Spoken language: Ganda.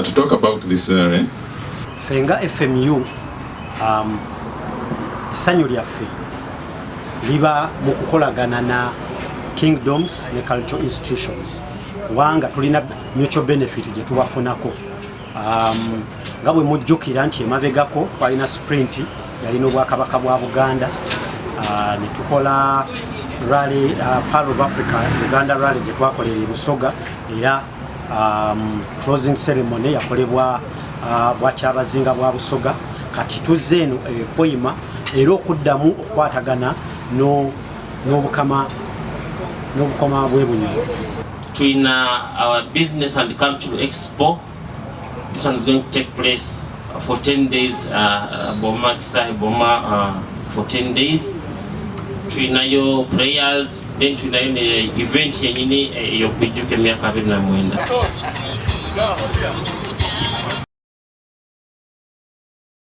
To talk about this Fenga FMU essanyu lyaffe liba mu kukolagana na kingdoms ne cultural institutions wanga tulina mutual benefit gye tubafunako. Nga bwe mujjukira nti emabegako twalina sprint yalina obwakabaka bwa Buganda ne tukola rally Pearl of Africa Uganda rally gye twakolera e Busoga era closing ceremony yakolebwa bwakyabazinga bwa Busoga. Kati tuzze eno Koima era okuddamu okukwatagana n'obukama bwe Bunyoro. Twina our business and cultural expo. This one is going to take place for 10 days. Boma Kisai Boma for 10 days. Twina your prayers. Then twina your event yenyini yokwijuka emyaka 29.